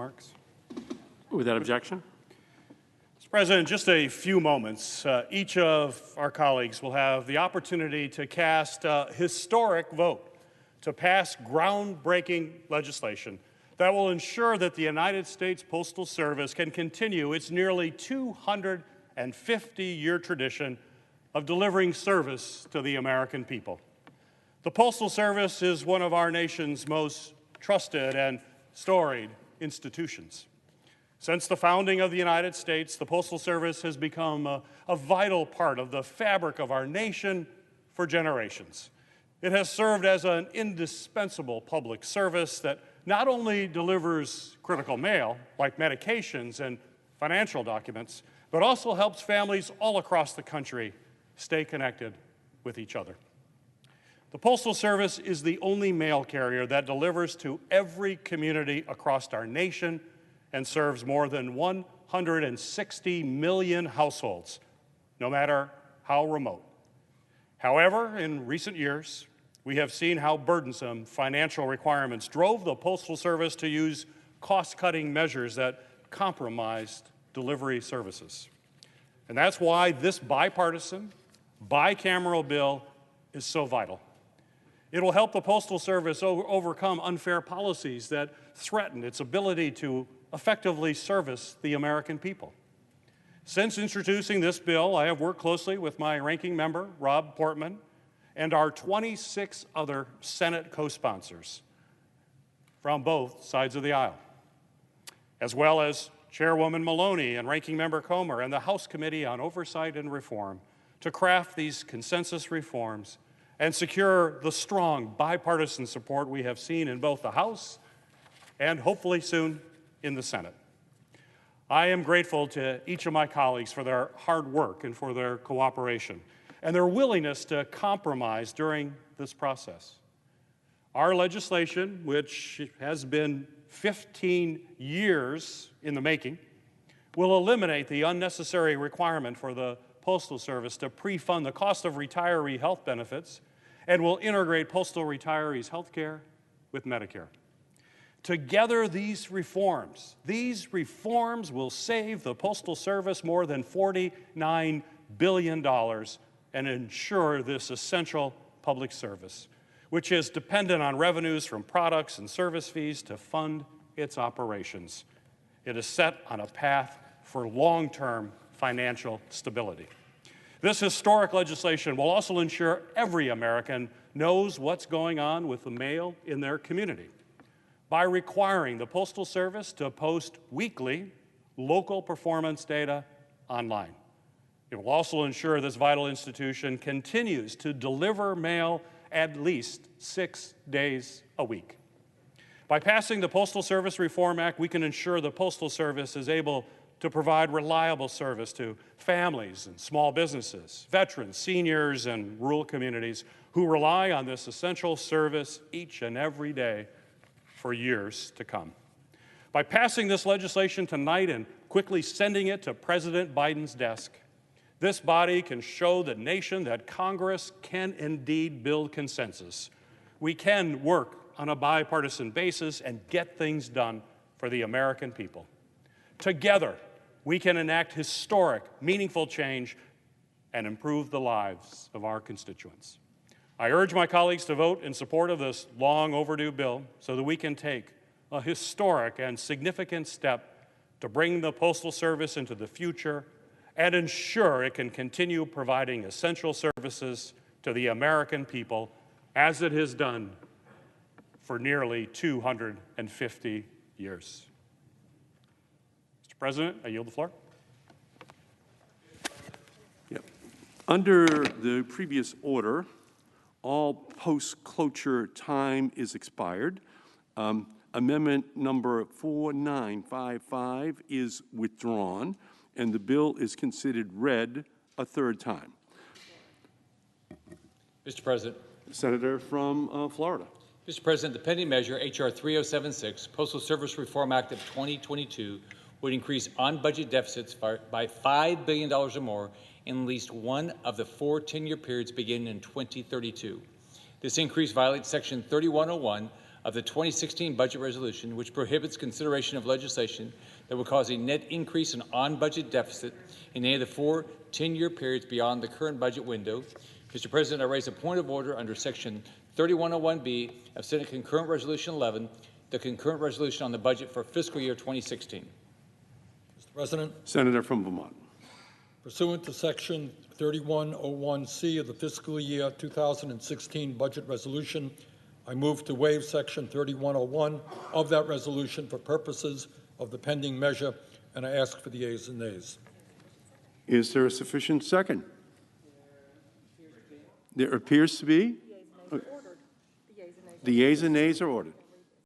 remarks? Without objection. Mr. President, just a few moments, each of our colleagues will have the opportunity to cast a historic vote to pass groundbreaking legislation that will ensure that the United States Postal Service can continue its nearly 250-year tradition of delivering service to the American people. The Postal Service is one of our nation's most trusted and storied institutions. Since the founding of the United States, the Postal Service has become a vital part of the fabric of our nation for generations. It has served as an indispensable public service that not only delivers critical mail, like medications and financial documents, but also helps families all across the country stay connected with each other. The Postal Service is the only mail carrier that delivers to every community across our nation and serves more than 160 million households, no matter how remote. However, in recent years, we have seen how burdensome financial requirements drove the Postal Service to use cost-cutting measures that compromised delivery services. And that's why this bipartisan, bicameral bill is so vital. It will help the Postal Service overcome unfair policies that threaten its ability to effectively service the American people. Since introducing this bill, I have worked closely with my ranking member, Rob Portman, and our 26 other Senate co-sponsors from both sides of the aisle, as well as Chairwoman Maloney and Ranking Member Comer and the House Committee on Oversight and Reform to craft these consensus reforms and secure the strong bipartisan support we have seen in both the House and hopefully soon in the Senate. I am grateful to each of my colleagues for their hard work and for their cooperation and their willingness to compromise during this process. Our legislation, which has been 15 years in the making, will eliminate the unnecessary requirement for the Postal Service to pre-fund the cost of retiree health benefits and will integrate postal retirees' health care with Medicare. Together, these reforms will save the Postal Service more than $49 billion and ensure this essential public service, which is dependent on revenues from products and service fees to fund its operations. It is set on a path for long-term financial stability. This historic legislation will also ensure every American knows what's going on with the mail in their community by requiring the Postal Service to post weekly local performance data online. It will also ensure this vital institution continues to deliver mail at least 6 days a week. By passing the Postal Service Reform Act, we can ensure the Postal Service is able to provide reliable service to families and small businesses, veterans, seniors, and rural communities who rely on this essential service each and every day for years to come. By passing this legislation tonight and quickly sending it to President Biden's desk, this body can show the nation that Congress can indeed build consensus. We can work on a bipartisan basis and get things done for the American people. Together, we can enact historic, meaningful change and improve the lives of our constituents. I urge my colleagues to vote in support of this long overdue bill so that we can take a historic and significant step to bring the Postal Service into the future and ensure it can continue providing essential services to the American people as it has done for nearly 250 years. Mr. President, I yield the floor. Yep. Under the previous order, all post-cloture time is expired. Amendment number 4955 is withdrawn, and the bill is considered read a third time. Mr. President. Senator from Florida. Mr. President, the pending measure, H.R. 3076, Postal Service Reform Act of 2022, would increase on-budget deficits by $5 billion or more in at least one of the 4 10-year periods beginning in 2032. This increase violates Section 3101 of the 2016 budget resolution, which prohibits consideration of legislation that would cause a net increase in on-budget deficit in any of the 4 10-year periods beyond the current budget window. Mr. President, I raise a point of order under Section 3101B of Senate Concurrent Resolution 11, the concurrent resolution on the budget for fiscal year 2016. Mr. President, Senator from Vermont. pursuant to Section 3101C of the fiscal year 2016 budget resolution, I move to waive Section 3101 of that resolution for purposes of the pending measure, and I ask for the yeas and nays. Is there a sufficient second? There appears to be. The yeas and nays are ordered.